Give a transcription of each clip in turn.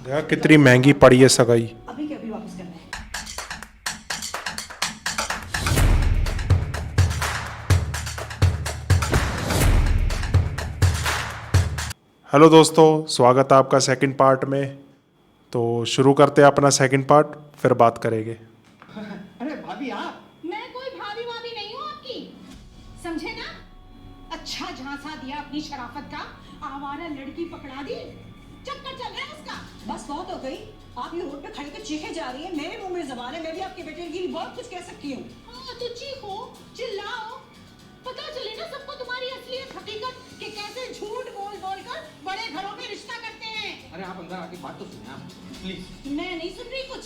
यार कितनी महंगी पड़ी है सगाई। अभी के अभी वापस करना है। हेलो दोस्तों, स्वागत है आपका सेकंड पार्ट में। तो शुरू करते हैं अपना सेकंड पार्ट, फिर बात करेंगे। अरे भाभी आप। मैं कोई भाभी भाभी नहीं हूँ आपकी, समझे ना। अच्छा झांसा दिया अपनी शराफत का, आवारा लड़की पकड़ा दी, चक्कर चल रहा है उसका। बस बहुत हो गई, आप ये रोड पे खड़े के चीखे जा रही है। मेरे मुंह में जबान है, मैं भी आपके बेटे के लिए बहुत कुछ कह सकती हूँ। हाँ तो चीखो, चिल्लाओ, पता चले ना सबको तुम्हारी असलियत हकीकत कि कैसे झूठ बोल बोल कर बड़े घरों में रिश्ता करते हैं। अरे आप अंदर आके बात तो सुनिए आप प्लीज। मैं नहीं सुन रही कुछ।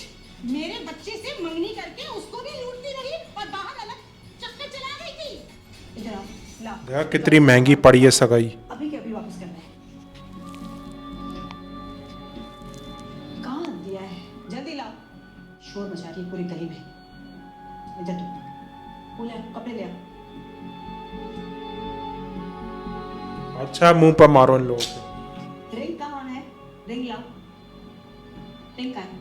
मेरे बच्चे से मंगनी करके उसको भी लूटती रही और बाहर अलग चक्कर चला रही थी। इधर आओ, ला। यार कितनी महंगी पड़ी है सगाई। अभी के अभी वापस करना है। कहाँ दिया है, जल्दी लाओ। शोर मचा रही है पूरी गली में। इधर तू, वो ले आओ, कपड़े ले आओ। अच्छा, मुंह पर मारो इन लोगों को। रिंग कहाँ है, रिंग लाओ। रिंग कहाँ है?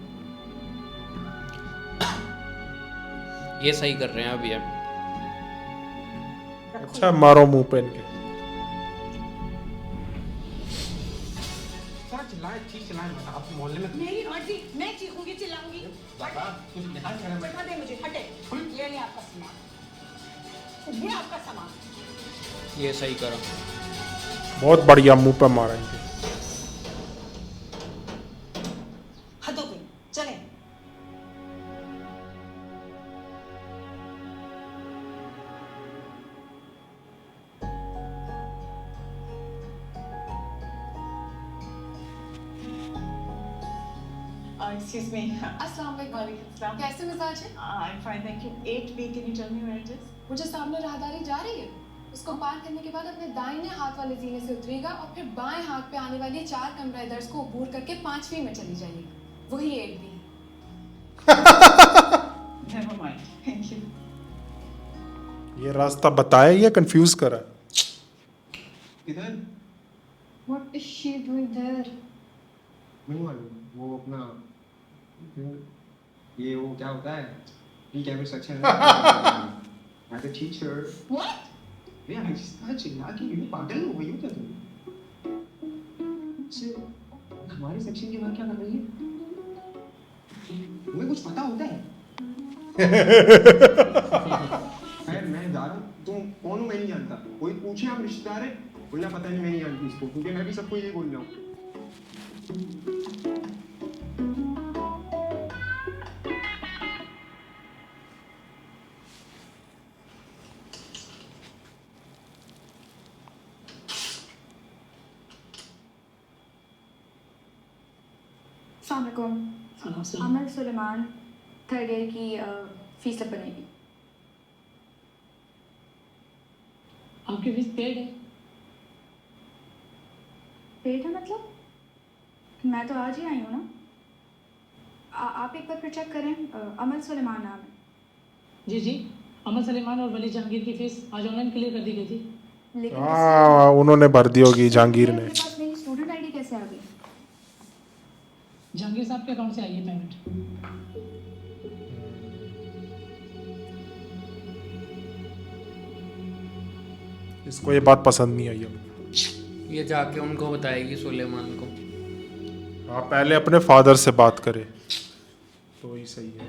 ये सही कर रहे हैं अभी हम। रखो। अच्छा, मारो मुंह पे इनके। क्या चिल्लाए चीज चिल्लाए मत आप मोहल्ले में। मेरी मर्जी, मैं चीखूंगी चिल्लाऊंगी। बाबा कुछ लिहाज करें मैं। हटे मुझे, हटे। ये ले आपका सामान, ये आपका सामान। ये सही करा। बहुत बढ़िया, मुंह पे मारा इनके। हद हो गई, चले। Excuse me. अस्सलाम वालेकुम। कैसे मिजाज है? I'm fine, thank you. 8B, can you tell me where it is? वो जो सामने राहदारी जा रही है, उसको पार करने के बाद अपने दाहिने हाथ वाले जीने से उतरिएगा और फिर बाएं हाथ पे आने वाली 4 कमरा दर्ज को अबूर करके 5वीं में चली जाइएगा। वही 8B। Never mind. Thank you. ये रास्ता बताया या कंफ्यूज करा? किधर? What is she doing there? नहीं मालूम, वो अपना ये वो क्या होता है ई कैमरे सेक्शन है। As a teacher What? ये आहिस्ता चिल्ला के ये पागल हो गई हो क्या तुम? से हमारे सेक्शन के बाहर क्या कर रही है? तुम्हें कुछ पता होता है? खैर मैं जा रहा हूँ, तुम कौन हो मैं नहीं जानता। कोई पूछे आप रिश्तेदार है, बोलना पता नहीं मैं नहीं जानती इसको, क्योंकि मैं भी सबको यही बोल रहा हूँ। अस्सलामुअलैकुम। अमर सुलेमान थर्ड ईयर की फीस बनेगी। आपकी फीस पेड है? पेड है मतलब? मैं तो आज ही आई हूँ ना। आप एक बार फिर चेक करें। अमर सुलेमान नाम है। जी जी, अमर सलीमान और वली जहांगीर की फीस आज ऑनलाइन क्लियर कर दी गई थी। लेकिन हाँ, उन्होंने भर दी होगी जहांगीर ने। मेरे पास मेरी स्टूडेंट आईडी कैसे आ गई? जहांगीर साहब के अकाउंट से आई है पेमेंट। इसको ये बात पसंद नहीं आई अब। ये जाके उनको बताएगी सुलेमान को। आप पहले अपने फादर से बात करें तो ही सही है।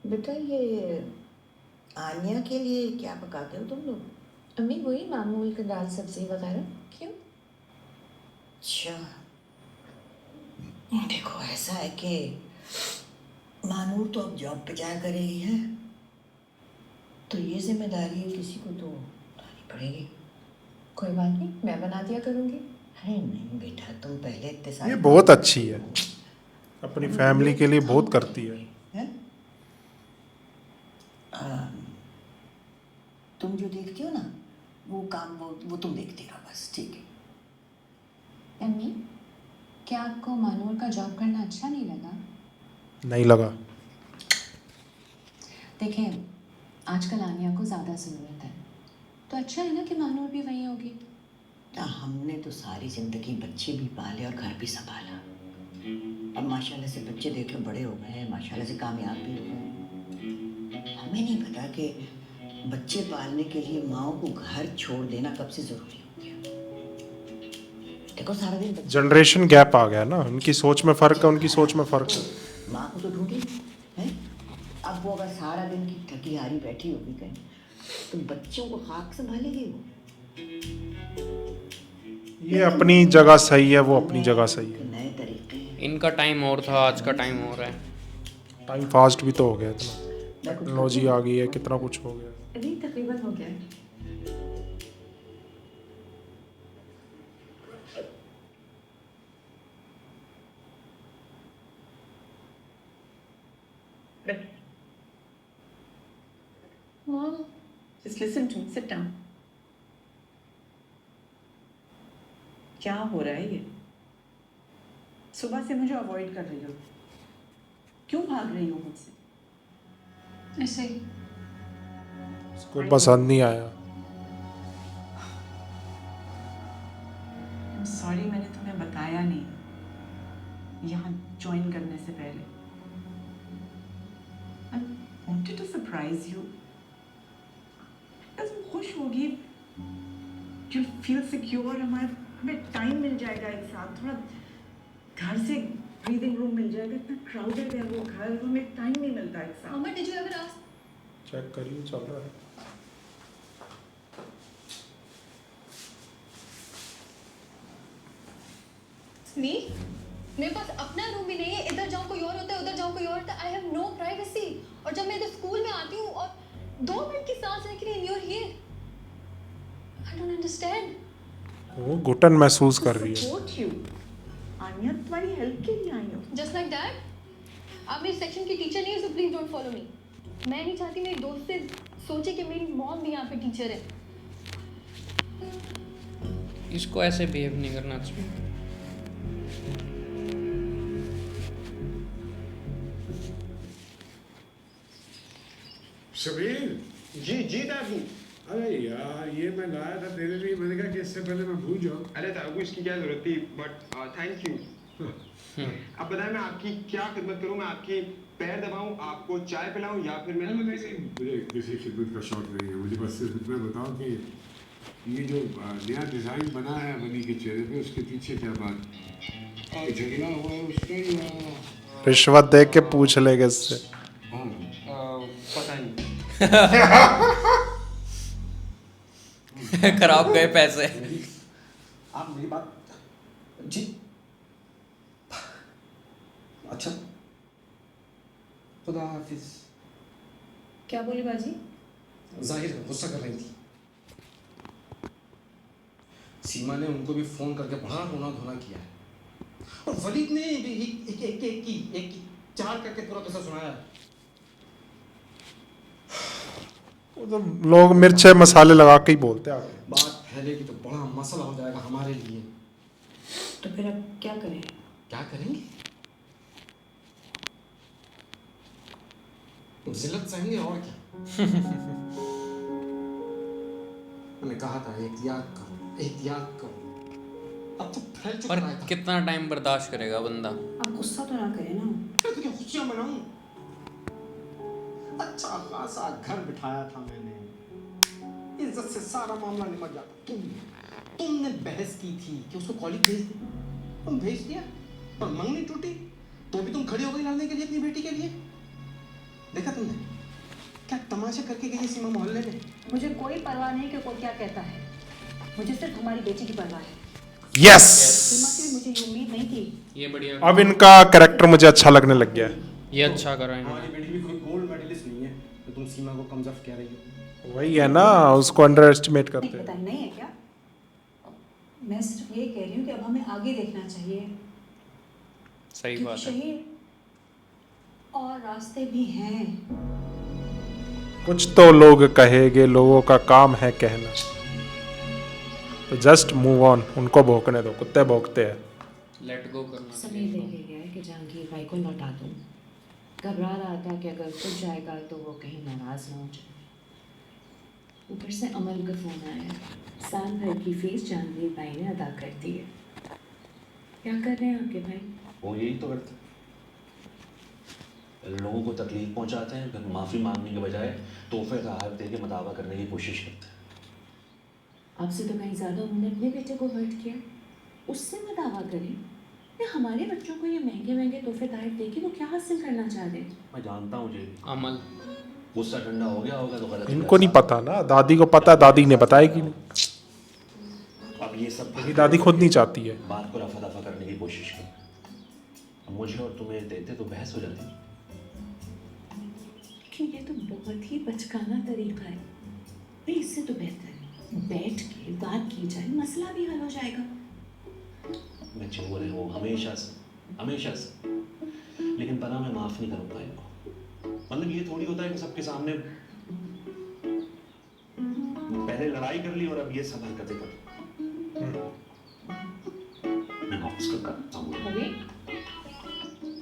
बेटा ये आन्या के लिए क्या पकाते हो तुम लोग? अम्मी वही मामूल का दाल सब्जी वगैरह। क्यों? अच्छा, देखो ऐसा है कि मानूर तो अब जॉब पे जाया कर रही है, तो ये जिम्मेदारी किसी को तो उठानी पड़ेगी। कोई बात नहीं, मैं बना दिया करूँगी। अरे नहीं बेटा, तुम पहले इतने ये सारे बहुत अच्छी है, अपनी फैमिली के लिए बहुत करती है। हैं? तुम जो देखती हो ना वो काम वो तुम देखती रहो बस, ठीक है? अम्मी, क्या आपको मानूर का जॉब करना अच्छा नहीं लगा? नहीं लगा। देखें, आजकल आनिया को ज़्यादा ज़रूरत है। तो अच्छा है ना कि मानूर भी वहीं होगी। हमने तो सारी जिंदगी बच्चे भी पाले और घर भी संभाला। अब माशाल्लाह से बच्चे देखे बड़े हो गए हैं, माशाल्लाह से कामयाब भी हो गए। हमें नहीं पता कि बच्चे पालने के लिए माओ को घर छोड़ देना कब से जरूरी हो गया। देखो सारा दिन जनरेशन गैप आ गया ना, उनकी सोच में फ़र्क है, उनकी सोच में फ़र्क है। माँ को तो ढूंढी है। अब वो अगर सारा दिन की थकी हारी बैठी होगी कहीं, तो बच्चों को खाक संभालेगी वो। ये अपनी जगह सही है, वो अपनी जगह सही है। नए तरीके हैं। इनका टाइम और था, आज का टाइम और है। टाइम फास्ट भी तो हो गया इतना, टेक्नोलॉजी आ गई है, कितना कुछ हो गया। नहीं, तकरीबन हो गया। Mom, just listen to me. Sit down. क्या हो रहा है ये? सुबह से मुझे अवॉइड कर रही हो। क्यों भाग रही हो मुझसे? ऐसे ही। उसको पसंद नहीं आया। I'm sorry, मैंने तुम्हें बताया नहीं यहाँ ज्वाइन करने से पहले। I wanted to surprise you. तुम खुश होगी, you'll feel secure, हमें टाइम मिल जाएगा एक साथ, थोड़ा घर से ब्रीदिंग रूम मिल जाएगा। इतना क्राउडेड है वो घर, हमें टाइम नहीं मिलता एक साथ। Mama, did you ever ask? Check करिए, चल रहा है। Me? मेरे पास अपना रूम भी नहीं है, इधर जाऊँ कोई और होता है, उधर जाऊँ कोई और होता है। I have no privacy. और जब मैं इधर स्कूल में आती हूँ और 2 मिनट की सांस लेने के लिए you're here. I don't understand. वो घुटन महसूस कर रही है। Support you. आनिया तुम्हारी हेल्प के लिए आई हूँ। Just like that? आप मेरी सेक्शन की टीचर नहीं हो, so please don't follow me. मैं नहीं चाहती मेरी दोस्त से सोचे कि मेरी मॉम भी यहाँ पे टीचर है। इसको ऐसे बिहेव नहीं करना चाहिए। शबीर, जी जी दादू। अरे यार ये मैं लाया था तेरे लिए, मैंने कहा कि इससे पहले मैं भूल जाऊँ। अरे दादू इसकी क्या जरूरत थी, बट थैंक यू। अब बताएं मैं आपकी क्या खिदमत करूं, मैं आपकी पैर दबाऊं, आपको चाय पिलाऊं या फिर मैं मुझे किसी खिदमत का शौक नहीं है, मुझे बस सिर्फ इतना बताओ कि ये जो नया डिज़ाइन बना है बनी के चेहरे पे, उसके पीछे क्या बात और झगड़ा हुआ है उसका या रिश्वत दे के पूछ लेगा इससे। पता नहीं। खराब गए पैसे। आप मेरी बात जी अच्छा खुदा हाफिज। क्या बोली बाजी? जाहिर गुस्सा कर रही थी। सीमा ने उनको भी फोन करके बड़ा रोना धोना किया है और वलीद ने एक चार करके पूरा किस्सा सुनाया है। वो तो लोग मिर्च मसाले लगा के ही बोलते हैं। बात फैलेगी तो बड़ा मसला हो जाएगा हमारे लिए। तो फिर अब क्या करें? क्या करेंगे? जिल्लत सहेंगे और क्या। मैंने कहा था एहतियात करो। अब तो फैल चुका पर है। कितना टाइम बर्दाश्त करेगा बंदा? आप गुस्सा तो ना करें ना। तो क्या खुशियां मनाऊं? अच्छा खासा घर बिठाया था मैंने, इज्जत से सारा मामला निपट जाता। तुमने बहस की थी कि उसको कॉलेज भेज दे, तुम भेज दिया, पर मंगनी टूटी तो भी तुम खड़ी हो गई लड़ने के लिए अपनी बेटी के लिए। देखा तुमने क्या तमाशा करके गई सीमा मोहल्ले में। मुझे कोई परवाह नहीं कि कोई क्या कहता है, मुझे सिर्फ हमारी बेटी की परवाह है। यस, सीमा से मुझे ये उम्मीद नहीं थी। ये बढ़िया। अब इनका कैरेक्टर मुझे अच्छा लगने लग गया है। ये अच्छा करा हमारी इन्होंने। बेटी भी कोई गोल्ड मेडलिस्ट नहीं है तो तुम सीमा को कमजोर कह रही हो। वही है ना, उसको अंडर एस्टिमेट करते नहीं हैं। पता नहीं है क्या? मैं सिर्फ ये कह रही हूँ कि अब हमें आगे देखना चाहिए, सही क्योंकि बात है। शहीद और रास्ते भी हैं। कुछ तो लोग कहेंगे, लोगों का काम है कहना, तो जस्ट मूव ऑन, उनको भौंकने दो, कुत्ते भौंकते हैं। लेट गो करना सभी देखे गया है कि जहांगीर भाई को लौटा दूं। घबरा रहा था कि अगर खुद जाएगा तो वो कहीं नाराज ना हो जाए। ऊपर से अमल का फ़ोन आया है, साल भर की फीस जानवी भाई ने अदा कर दी है। क्या कर रहे हैं आपके भाई? वो यही तो करते हैं, लोगों को तकलीफ पहुंचाते हैं, फिर माफ़ी मांगने के बजाय तोहफे तोहफ़े दे के मदावा करने की कोशिश करते हैं। आपसे तो कहीं ज़्यादा उन्होंने अपने बेटे को हर्ट किया, उससे मत दावा करें। या हमारे बच्चों को ये महंगे महंगे तोहफे तोहफे दे के वो क्या हासिल करना चाह रहे हैं? मैं जानता हूँ जी, अमल गुस्सा ठंडा हो गया होगा तो गलत। इनको नहीं पता ना, दादी को पता है, दादी ने बताया कि अब ये सब मेरी दादी खुद नहीं चाहती है। बात को रफा दफा करने की कोशिश कर, अब मुझे और तुम्हें देते तो बहस हो जाती। लेकिन ये तो बहुत ही बचकाना तरीका है भाई। इससे तो बेहतर है बैठ के बात की जाए, मसला भी हल हो जाएगा। बच्चे हो रहे हो हमेशा से, लेकिन पता मैं माफ नहीं करूंगा इनको। मतलब ये थोड़ी होता है कि सबके सामने पहले लड़ाई कर ली और अब ये सब हरकतें कर। मैं वापस करता हूँ।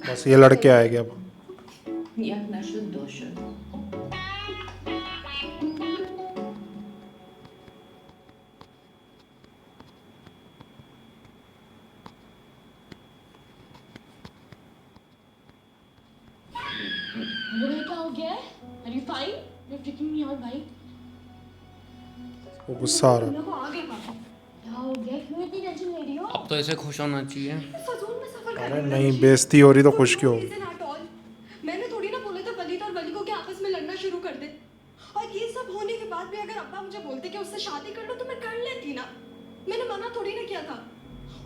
बस ये लड़के आएंगे अब। या ना शुद्ध दो शुद्ध। क्या हो गया है? Are you fine? You're freaking me out, भाई। वो गुस्सा आ रहा है। को आगे काटो। क्या हो गया? क्यों इतनी टेंशन ले रही हो? अब तो ऐसे खुश होना चाहिए। फजूल में सफर कर अरे नहीं, बेइज्जती हो रही तो खुश क्यों? मैंने थोड़ी ना बोला था वलीद और वली को कि आपस में लड़ना शुरू कर दे। और ये सब होने के बाद भी अगर अब्बा मुझे बोलते कि उससे शादी कर लो तो मैं कर लेती ना। मैंने मना थोड़ी ना किया था।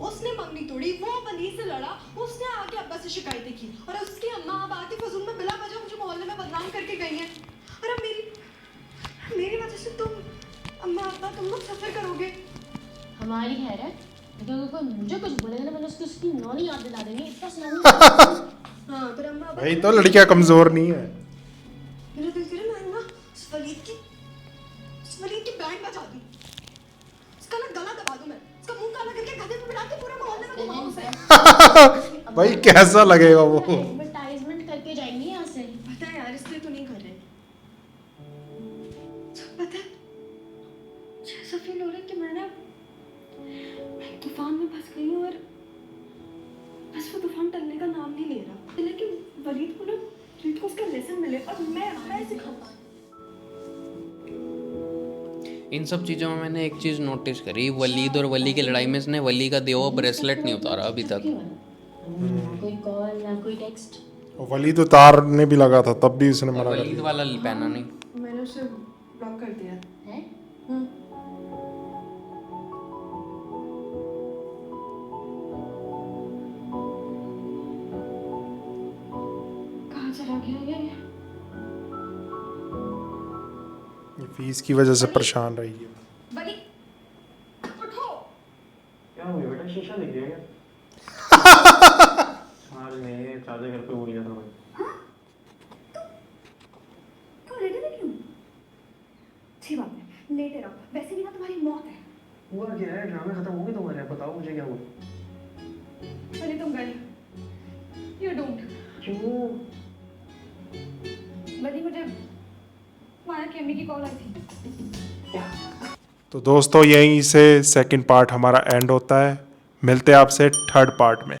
उसने मंगनी तोड़ी, वो वली से लड़ा, उसने आके अब्बा से शिकायतें की और उसकी अम्मा अब आके फजूल में बिला वजह मुझे मोहल्ले में बदनाम करके गई हैं। और अब मेरी वजह से तुम अम्मा अब्बा तुम लोग सफर करोगे। हमारी खैर है, लेकिन अगर कोई मुझे कुछ बोलेगा ना मैंने उसकी नौनी याद दिला देंगे। इतना सुनाऊं। हाँ फिर अम्मा भाई तो लड़कियां कमजोर नहीं है। मेरा दिल करे मैं ना उस वलीद की बैंड बजा दूं, उसका ना गला दबा दूं, मैं उसका मुंह काला करके गधे पे बिठा के पूरे मोहल्ले में घुमाऊं उसे। भाई कैसा लगेगा वो? एडवर्टाइजमेंट करके जाएंगे यहाँ से। पता है यार, इसलिए तो नहीं कर रहे। पता है ऐसा फील हो रहा है कि मैं तूफान में फंस गई हूँ और बस वो तूफान टलने का नाम नहीं ले रहा। लेकिन वलीद को उसका लेसन मिले और मैं सिखाऊंगा। इन सब चीज़ों में मैंने एक चीज़ नोटिस करी, वलीद और वली की लड़ाई में इसने वली का दिया हुआ ब्रेसलेट नहीं उतारा अभी तक। कोई कॉल ना कोई टेक्स्ट। वलीद उतारने भी लगा था तब भी उसने मना कर वलीद दिया। वाला पहना नहीं। मैंने उसे ब्लॉक कर दिया है। कहाँ चला गया ये? ये फीस की वजह से परेशान रही है। वली उठो। क्या हुआ बेटा, शीशा दिख गया क्या? आज नहीं, चाचा घर पे भूल गया था मैं। तुम लेटे थे क्यों? अच्छी बात है, लेटे रहो। वैसे भी ना तुम्हारी मौत है। हुआ क्या है? ड्रामे खत्म हो गए तुम्हारे? बताओ मुझे क्या हुआ। वली तुम गए। You don't. क्यों? वली मुझे माया की अम्मी की कॉल आई थी। तो दोस्तों यहीं से सेकंड पार्ट हमारा एंड होता है। मिलते हैं आपसे थर्ड पार्ट में।